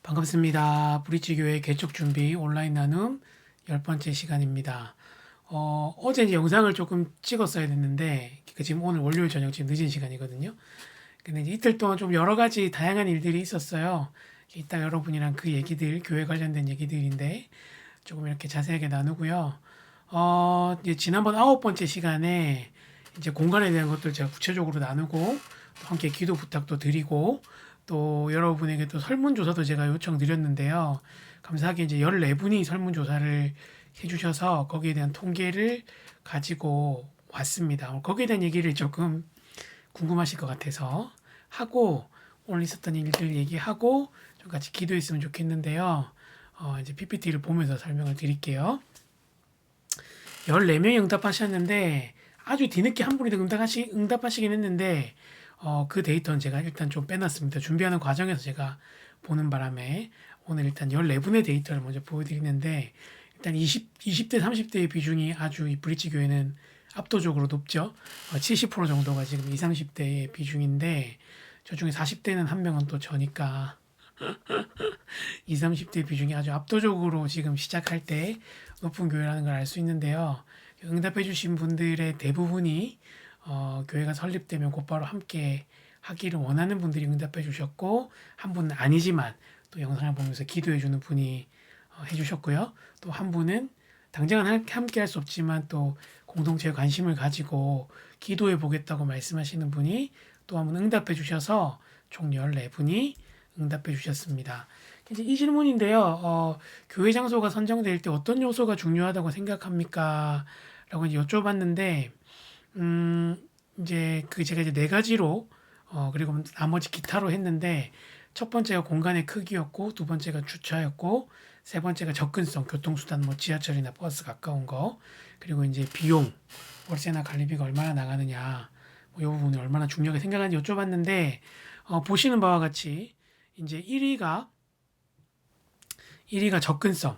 반갑습니다. 브릿지교회 개척 준비 온라인 나눔 10번째 시간입니다. 어제 이제 영상을 조금 찍었어야 됐는데, 지금 오늘 월요일 저녁 지금 늦은 시간이거든요. 근데 이제 이틀 동안 좀 여러 가지 다양한 일들이 있었어요. 이따 여러분이랑 그 얘기들, 교회 관련된 얘기들인데, 조금 이렇게 자세하게 나누고요. 이제 지난번 9번째 시간에 이제 공간에 대한 것들 제가 구체적으로 나누고, 또 함께 기도 부탁도 드리고, 또 여러분에게 또 설문조사도 제가 요청드렸는데요. 감사하게 이제 14분이 설문조사를 해주셔서 거기에 대한 통계를 가지고 왔습니다. 거기에 대한 얘기를 조금 궁금하실 것 같아서 하고, 오늘 있었던 일들 얘기하고 좀 같이 기도했으면 좋겠는데요. 이제 PPT를 보면서 설명을 드릴게요. 14명이 응답하셨는데 아주 뒤늦게 한 분이 더 응답하시긴 했는데 그 데이터는 제가 일단 좀 빼놨습니다. 준비하는 과정에서 제가 보는 바람에 오늘 일단 14분의 데이터를 먼저 보여드리는데, 일단 20대, 30대의 비중이 아주 이 브릿지 교회는 압도적으로 높죠. 70% 정도가 지금 20, 30대의 비중인데, 저 중에 40대는 한 명은 또 저니까 20, 30대 비중이 아주 압도적으로 지금 시작할 때 높은 교회라는 걸 알 수 있는데요. 응답해 주신 분들의 대부분이 교회가 설립되면 곧바로 함께 하기를 원하는 분들이 응답해 주셨고, 한 분은 아니지만 또 영상을 보면서 기도해 주는 분이 해주셨고요. 또 한 분은 당장은 함께 할 수 없지만 또 공동체에 관심을 가지고 기도해 보겠다고 말씀하시는 분이 또 한 분 응답해 주셔서 총 14분이 응답해 주셨습니다. 이제 이 질문인데요. 교회 장소가 선정될 때 어떤 요소가 중요하다고 생각합니까? 라고 이제 여쭤봤는데, 이제 제가 이제 네 가지로, 그리고 나머지 기타로 했는데, 첫 번째가 공간의 크기였고, 두 번째가 주차였고, 세 번째가 접근성, 교통수단, 뭐 지하철이나 버스 가까운 거, 그리고 이제 비용, 월세나 관리비가 얼마나 나가느냐, 뭐 이 부분을 얼마나 중요하게 생각하는지 여쭤봤는데, 보시는 바와 같이, 이제 1위가 접근성.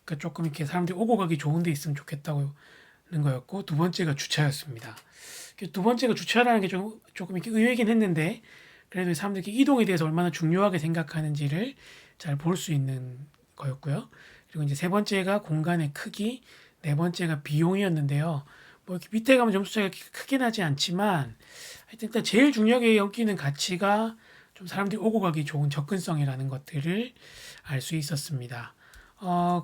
그러니까 조금 이렇게 사람들이 오고 가기 좋은 데 있으면 좋겠다고 하는 거였고, 두 번째가 주차였습니다. 두 번째가 주차라는 게 조금 이렇게 의외긴 했는데, 그래도 사람들이 이동에 대해서 얼마나 중요하게 생각하는지를 잘 볼 수 있는 거였고요. 그리고 이제 세 번째가 공간의 크기, 네 번째가 비용이었는데요. 뭐 이렇게 밑에 가면 점수 차이가 크게 나지 않지만, 하여튼 일단 제일 중요하게 여기는 가치가 좀 사람들이 오고 가기 좋은 접근성이라는 것들을 알 수 있었습니다.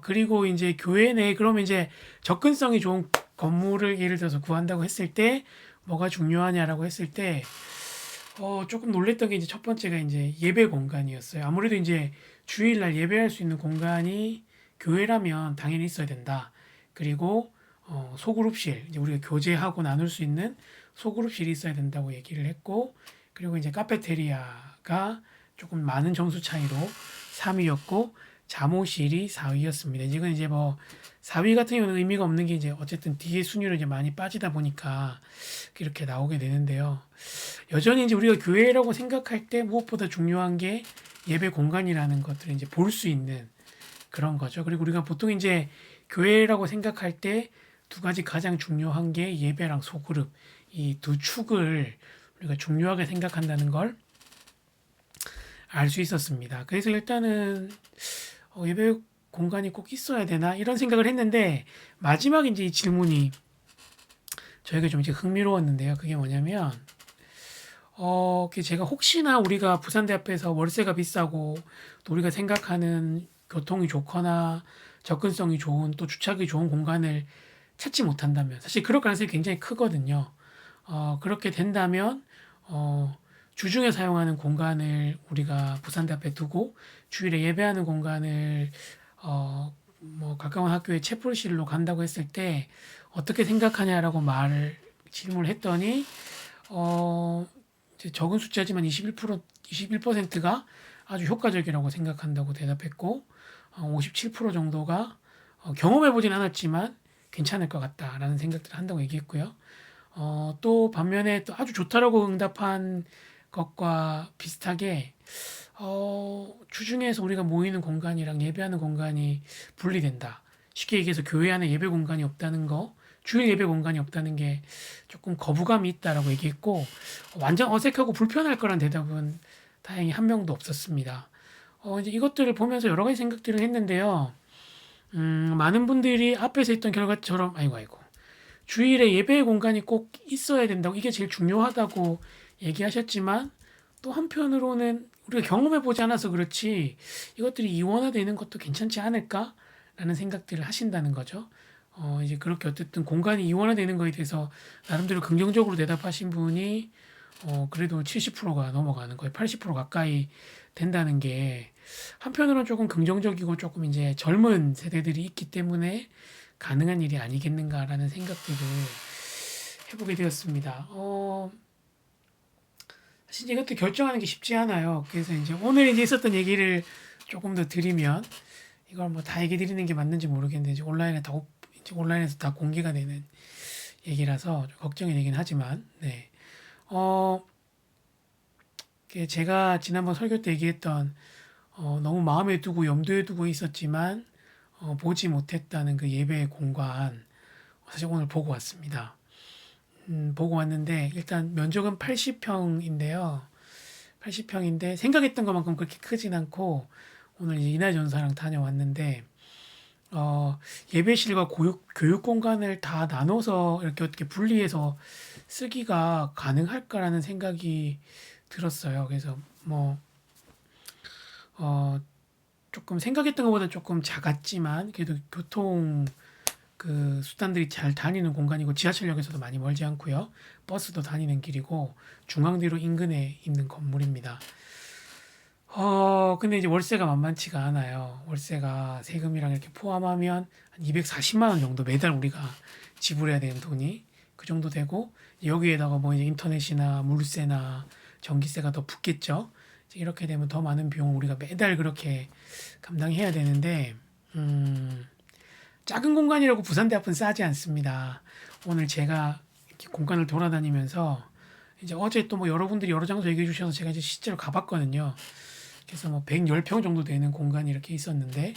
그리고 이제 교회 내에 그러면 이제 접근성이 좋은 건물을 예를 들어서 구한다고 했을 때 뭐가 중요하냐라고 했을 때, 조금 놀랬던 게 이제 첫 번째가 이제 예배 공간이었어요. 아무래도 이제 주일날 예배할 수 있는 공간이 교회라면 당연히 있어야 된다. 그리고 소그룹실, 이제 우리가 교제하고 나눌 수 있는 소그룹실이 있어야 된다고 얘기를 했고, 그리고 이제 카페테리아가 조금 많은 점수 차이로 3위였고, 잠옷실이 4위였습니다. 이건 이제 뭐 4위 같은 경우는 의미가 없는 게 이제 어쨌든 뒤에 순위로 이제 많이 빠지다 보니까 이렇게 나오게 되는데요. 여전히 이제 우리가 교회라고 생각할 때 무엇보다 중요한 게 예배 공간이라는 것들을 이제 볼 수 있는 그런 거죠. 그리고 우리가 보통 이제 교회라고 생각할 때 두 가지 가장 중요한 게 예배랑 소그룹, 이 두 축을 우리가 중요하게 생각한다는 걸 알 수 있었습니다. 그래서 일단은 예배 공간이 꼭 있어야 되나 이런 생각을 했는데, 마지막에 이제 이 질문이 저에게 좀 이제 흥미로웠는데요. 그게 뭐냐면 제가 혹시나 우리가 부산대 앞에서 월세가 비싸고 또 우리가 생각하는 교통이 좋거나 접근성이 좋은 또 주차하기 좋은 공간을 찾지 못한다면, 사실 그럴 가능성이 굉장히 크거든요. 그렇게 된다면 주중에 사용하는 공간을 우리가 부산대 앞에 두고 주일에 예배하는 공간을 뭐 가까운 학교의 채플실로 간다고 했을 때 어떻게 생각하냐라고 질문을 했더니 이제 적은 숫자지만 21%가 아주 효과적이라고 생각한다고 대답했고, 57% 정도가 경험해보진 않았지만 괜찮을 것 같다라는 생각들을 한다고 얘기했고요. 또 반면에 또 아주 좋다라고 응답한 것과 비슷하게 주중에서 우리가 모이는 공간이랑 예배하는 공간이 분리된다. 쉽게 얘기해서 교회 안에 예배 공간이 없다는 거, 주일 예배 공간이 없다는 게 조금 거부감이 있다라고 얘기했고, 완전 어색하고 불편할 거란 대답은 다행히 한 명도 없었습니다. 이제 이것들을 보면서 여러 가지 생각들을 했는데요. 많은 분들이 앞에서 했던 결과처럼, 아이고, 아이고. 주일에 예배의 공간이 꼭 있어야 된다고, 이게 제일 중요하다고 얘기하셨지만, 또 한편으로는 우리가 경험해 보지 않아서 그렇지, 이것들이 이원화되는 것도 괜찮지 않을까라는 생각들을 하신다는 거죠. 이제 그렇게 어쨌든 공간이 이원화되는 거에 대해서 나름대로 긍정적으로 대답하신 분이, 그래도 70%가 넘어가는 거예요. 80% 가까이 된다는 게, 한편으로는 조금 긍정적이고 조금 이제 젊은 세대들이 있기 때문에 가능한 일이 아니겠는가라는 생각들을 해보게 되었습니다. 사실 이것도 결정하는 게 쉽지 않아요. 그래서 이제 오늘 이제 있었던 얘기를 조금 더 드리면, 이걸 뭐 다 얘기 드리는 게 맞는지 모르겠는데, 이제 이제 온라인에서 다 공개가 되는 얘기라서 좀 걱정이 되긴 하지만, 네. 어, 제가 지난번 설교 때 얘기했던, 너무 마음에 두고 염두에 두고 있었지만, 보지 못했다는 그 예배의 공간, 사실 오늘 보고 왔습니다. 보고 왔는데, 일단 면적은 80평인데요. 80평인데, 생각했던 것만큼 그렇게 크진 않고, 오늘 이제 이나전사랑 다녀왔는데, 예배실과 교육 공간을 다 나눠서 이렇게 어떻게 분리해서 쓰기가 가능할까라는 생각이 들었어요. 그래서 뭐, 어, 조금 생각했던 것보다 조금 작았지만, 그래도 교통 그 수단들이 잘 다니는 공간이고, 지하철역에서도 많이 멀지 않고요. 버스도 다니는 길이고, 중앙대로 인근에 있는 건물입니다. 근데 이제 월세가 만만치가 않아요. 월세가 세금이랑 이렇게 포함하면 한 240만 원 정도 매달 우리가 지불해야 되는 돈이 그 정도 되고, 여기에다가 뭐 이제 인터넷이나 물세나 전기세가 더 붙겠죠. 이제 이렇게 되면 더 많은 비용을 우리가 매달 그렇게 감당해야 되는데, 작은 공간이라고 부산대 앞은 싸지 않습니다. 오늘 제가 이렇게 공간을 돌아다니면서, 이제 어제 또 뭐 여러분들이 여러 장소 얘기해 주셔서 제가 이제 실제로 가봤거든요. 그래서 뭐 110평 정도 되는 공간이 이렇게 있었는데,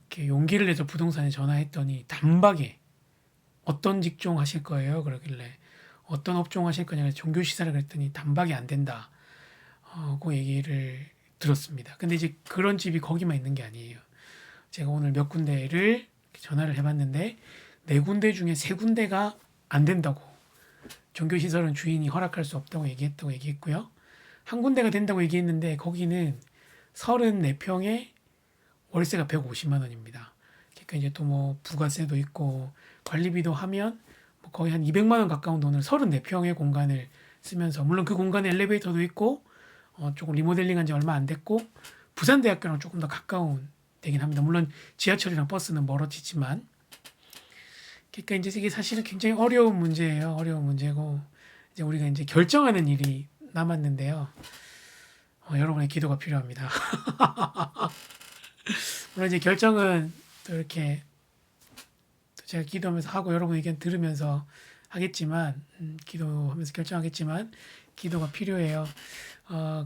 이렇게 용기를 내서 부동산에 전화했더니 단박에 어떤 직종 하실 거예요? 그러길래 어떤 업종 하실 거냐, 종교 시사를 그랬더니 단박에 안 된다. 그 얘기를 들었습니다. 근데 이제 그런 집이 거기만 있는 게 아니에요. 제가 오늘 몇 군데를 전화를 해봤는데, 네 군데 중에 세 군데가 안 된다고, 종교시설은 주인이 허락할 수 없다고 얘기했고요. 한 군데가 된다고 얘기했는데, 거기는 34평에 월세가 150만 원입니다. 그러니까 이제 또 뭐 부가세도 있고 관리비도 하면 뭐 거의 한 200만 원 가까운 돈을 34평의 공간을 쓰면서, 물론 그 공간에 엘리베이터도 있고, 조금 리모델링한 지 얼마 안 됐고, 부산대학교랑 조금 더 가까운 되긴 합니다. 물론 지하철이랑 버스는 멀어지지만. 그러니까 이제 이게 사실은 굉장히 어려운 문제예요. 어려운 문제고, 이제 우리가 이제 결정하는 일이 남았는데요. 여러분의 기도가 필요합니다. 물론 이제 결정은 또 이렇게 또 제가 기도하면서 하고 여러분 의견 들으면서 하겠지만, 기도하면서 결정하겠지만, 기도가 필요해요.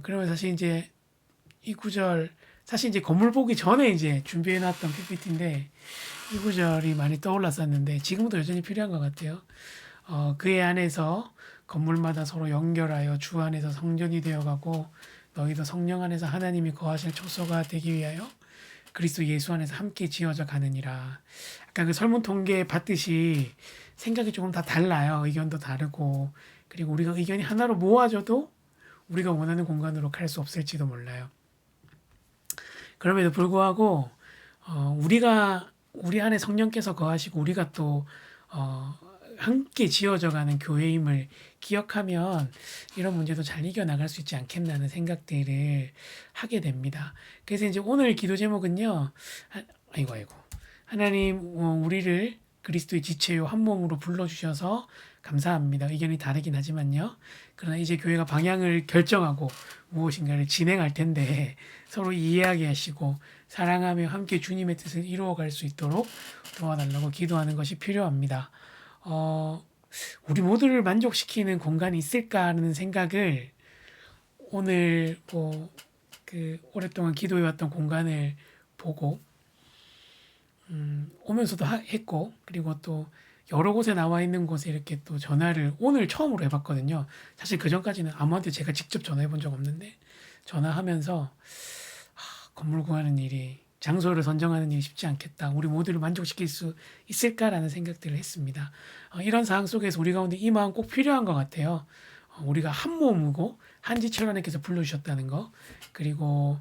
그러면 사실 이제 이 구절, 사실 이제 건물 보기 전에 이제 준비해놨던 PPT인데, 이 구절이 많이 떠올랐었는데 지금도 여전히 필요한 것 같아요. 그의 안에서 건물마다 서로 연결하여 주 안에서 성전이 되어가고, 너희도 성령 안에서 하나님이 거하실 초소가 되기 위하여 그리스도 예수 안에서 함께 지어져 가느니라. 아까 그 설문 통계 봤듯이 생각이 조금 다 달라요. 의견도 다르고, 그리고 우리가 의견이 하나로 모아져도 우리가 원하는 공간으로 갈 수 없을지도 몰라요. 그럼에도 불구하고, 우리 안에 성령께서 거하시고 우리가 또 함께 지어져가는 교회임을 기억하면 이런 문제도 잘 이겨나갈 수 있지 않겠나는 생각들을 하게 됩니다. 그래서 이제 오늘 기도 제목은요. 아이고. 하나님, 우리를 그리스도의 지체요 한 몸으로 불러주셔서 감사합니다. 의견이 다르긴 하지만요. 그러나 이제 교회가 방향을 결정하고 무엇인가를 진행할 텐데, 서로 이해하게 하시고 사랑하며 함께 주님의 뜻을 이루어갈 수 있도록 도와달라고 기도하는 것이 필요합니다. 우리 모두를 만족시키는 공간이 있을까 하는 생각을 오늘 오랫동안 기도해왔던 공간을 보고 오면서도 했고, 그리고 또 여러 곳에 나와 있는 곳에 이렇게 또 전화를 오늘 처음으로 해봤거든요. 사실 그 전까지는 아무한테 제가 직접 전화해 본 적 없는데, 전화하면서 건물 구하는 일이, 장소를 선정하는 일이 쉽지 않겠다. 우리 모두를 만족시킬 수 있을까라는 생각들을 했습니다. 이런 상황 속에서 우리 가운데 이 마음 꼭 필요한 것 같아요. 우리가 한 몸이고 한 지체로 하나님께서 불러주셨다는 거, 그리고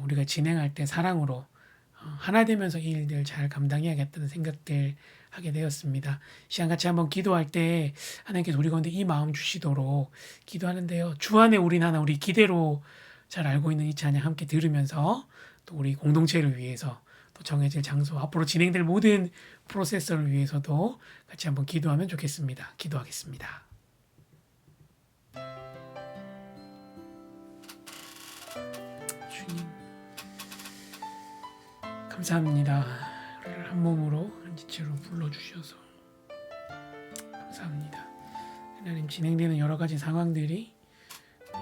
우리가 진행할 때 사랑으로 하나 되면서 이 일들 잘 감당해야겠다는 생각들 하게 되었습니다. 시간 같이 한번 기도할 때 하나님께서 우리 가운데 이 마음 주시도록 기도하는데요. 주 안에 우린 하나, 우리 기대로 잘 알고 있는 이 찬양 함께 들으면서 또 우리 공동체를 위해서, 또 정해질 장소, 앞으로 진행될 모든 프로세서를 위해서도 같이 한번 기도하면 좋겠습니다. 기도하겠습니다. 주님, 감사합니다. 우리를 한 몸으로 한 지체로 불러주셔서 감사합니다. 하나님, 진행되는 여러 가지 상황들이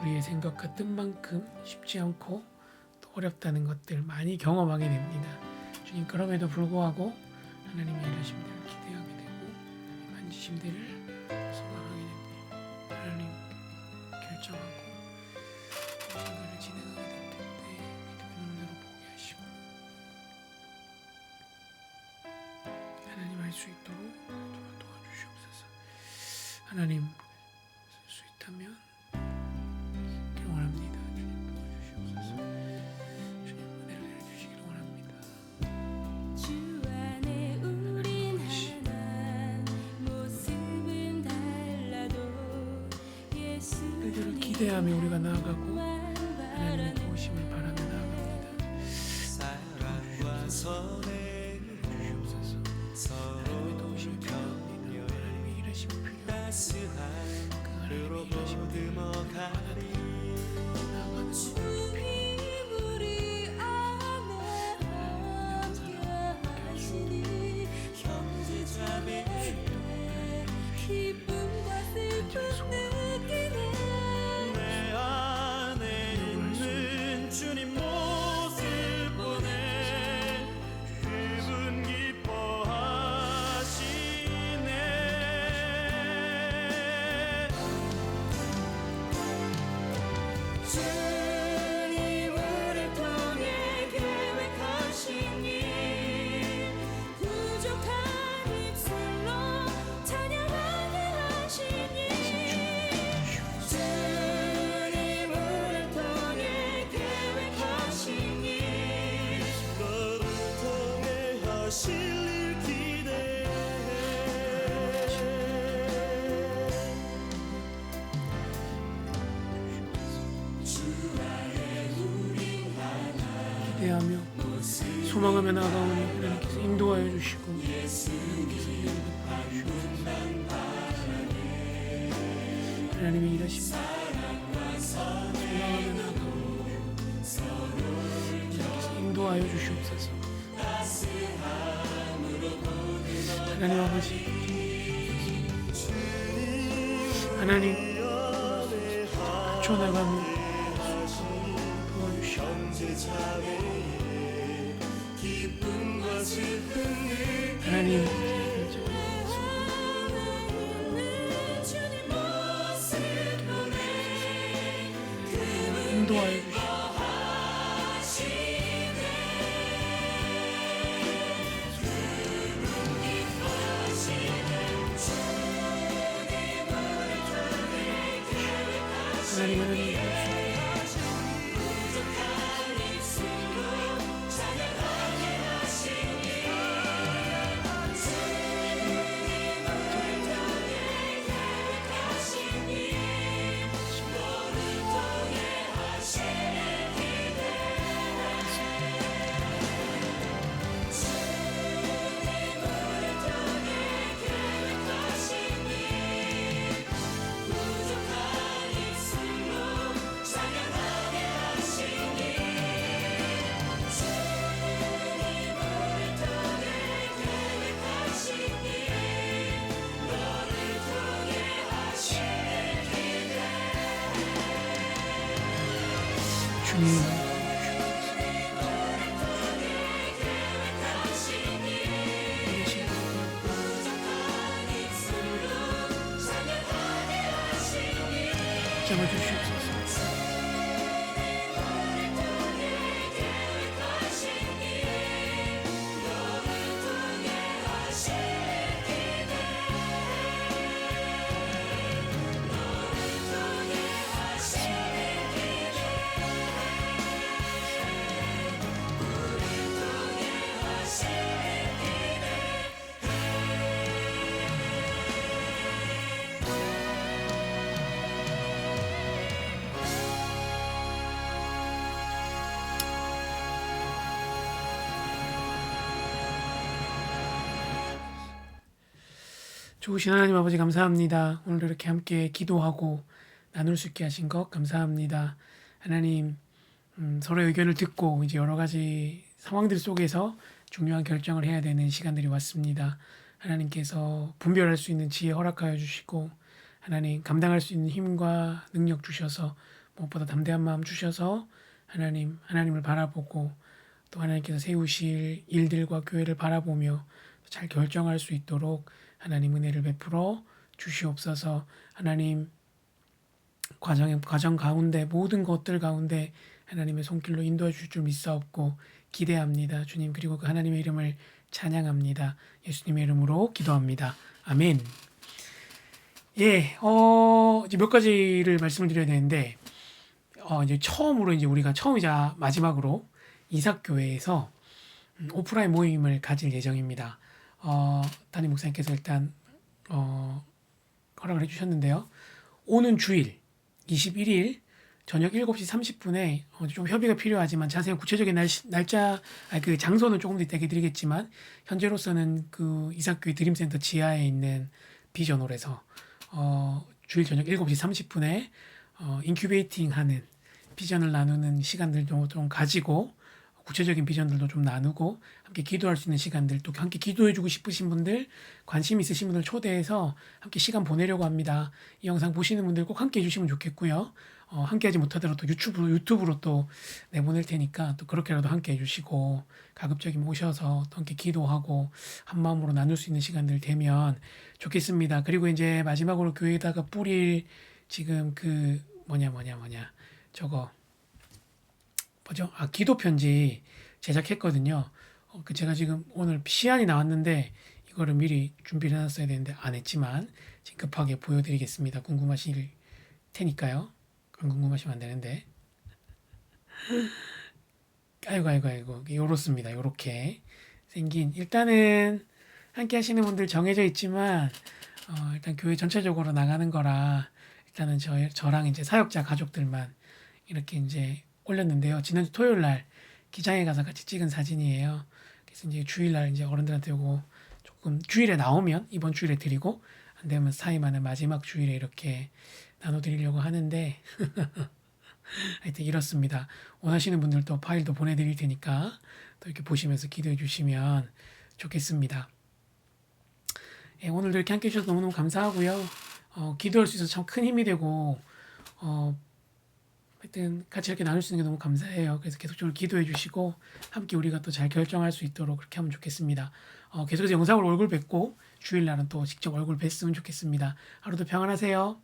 우리의 생각과 뜻만큼 쉽지 않고 또 어렵다는 것들 많이 경험하게 됩니다. 주님, 그럼에도 불구하고 하나님의 일하심들을 기대하게 되고 만지심들을 소망하게 됩니다. 하나님, 결정하고 일을 진행하게 될 때 믿음의 눈으로 보게 하시고 하나님 할 수 있도록 도와주시옵소서. 하나님, 쓸 수 있다면 원합니다. 주님, 도와주시옵소서. 주님, 은혜를 내려주시기를 원합니다. 주 안에 우린 하나, 모습은 달라도 그대로 예수님 기대하며 우리가 나아가고 하나님의 도우심을 바라며 나아갑니다. 도와주시옵소서. 하나님의 도우심이 필요합니다. 하나님의 일하심이 필요합니다. 그 하나님의 일하심을 주님 우리 안에 함께하시니 형제자매의 기쁨과 슬픔 느끼네. 내 안에 있는 주님 모습 보내 기분 기뻐하시네. 주님을 통해 계획하신 일 부족한 입술로 찬양하게 하시니 주님을 통해 계획하신 일 너를 통해 하실 일 기대해. 기대하며 소망하며 나아가오니 하나님께서 인도하여 주시고 하나님께서 하나님의 일하십니다. 소망하며 나아가오니 하나님께서 인도하여 주시옵소서. 하나님 아버지, 하나님 갖춰나가며 도와주시고 하나님 주님 모습 보내 인도하여 주시고 하나님 하나님 하시니 너를 통해 하시니 좋으신 하나님 아버지 감사합니다. 오늘도 이렇게 함께 기도하고 나눌 수 있게 하신 것 감사합니다. 하나님, 서로의 의견을 듣고 이제 여러 가지 상황들 속에서 중요한 결정을 해야 되는 시간들이 왔습니다. 하나님께서 분별할 수 있는 지혜 허락하여 주시고 하나님 감당할 수 있는 힘과 능력 주셔서 무엇보다 담대한 마음 주셔서 하나님을 바라보고 또 하나님께서 세우실 일들과 교회를 바라보며 잘 결정할 수 있도록 하나님 은혜를 베풀어 주시옵소서. 하나님 과정 가운데 모든 것들 가운데 하나님의 손길로 인도해 주실 줄 믿사옵고 기대합니다. 주님 그리고 그 하나님의 이름을 찬양합니다. 예수님의 이름으로 기도합니다. 아멘. 예, 이제 몇 가지를 말씀을 드려야 되는데 이제 처음으로 이제 우리가 처음이자 마지막으로 이삭교회에서 오프라인 모임을 가질 예정입니다. 담임 목사님께서 일단 허락을 해주셨는데요. 오는 주일 21일 저녁 7시 30분에 좀 협의가 필요하지만 자세한 구체적인 날짜, 그 장소는 조금 더 이따 드리겠지만 현재로서는 그 이삭교회 드림센터 지하에 있는 비전홀에서 주일 저녁 7시 30분에 인큐베이팅하는 비전을 나누는 시간들도 좀 가지고 구체적인 비전들도 좀 나누고 함께 기도할 수 있는 시간들 또 함께 기도해주고 싶으신 분들 관심 있으신 분들 초대해서 함께 시간 보내려고 합니다. 이 영상 보시는 분들 꼭 함께 해주시면 좋겠고요. 함께하지 못하더라도 유튜브로 또 내보낼 테니까 또 그렇게라도 함께 해주시고 가급적이면 오셔서 또 함께 기도하고 한 마음으로 나눌 수 있는 시간들 되면 좋겠습니다. 그리고 이제 마지막으로 교회에다가 뿌릴 지금 그 저거 뭐죠? 기도 편지 제작했거든요. 그 제가 지금 오늘 시안이 나왔는데 이거를 미리 준비를 해놨어야 되는데 안 했지만 지금 급하게 보여드리겠습니다. 궁금하실 테니까요. 안 궁금하시면 안 되는데. 아이고 요렇습니다. 요렇게 생긴 일단은 함께 하시는 분들 정해져 있지만 일단 교회 전체적으로 나가는 거라 일단은 저랑 이제 사역자 가족들만 이렇게 이제 올렸는데요. 지난주 토요일 날 기장에 가서 같이 찍은 사진이에요. 그래서 이제 주일날 이제 어른들한테 요거 조금 주일에 나오면 이번 주일에 드리고 안 되면 사이만은 마지막 주일에 이렇게 나눠드리려고 하는데 하여튼 이렇습니다. 원하시는 분들도 파일도 보내드릴 테니까 또 이렇게 보시면서 기도해 주시면 좋겠습니다. 예, 오늘도 이렇게 함께 해주셔서 너무너무 감사하고요. 기도할 수 있어서 참 큰 힘이 되고 하여튼 같이 이렇게 나눌 수 있는 게 너무 감사해요. 그래서 계속적으로 기도해 주시고 함께 우리가 또 잘 결정할 수 있도록 그렇게 하면 좋겠습니다. 계속해서 영상으로 얼굴 뵙고 주일날은 또 직접 얼굴 뵀으면 좋겠습니다. 하루도 평안하세요.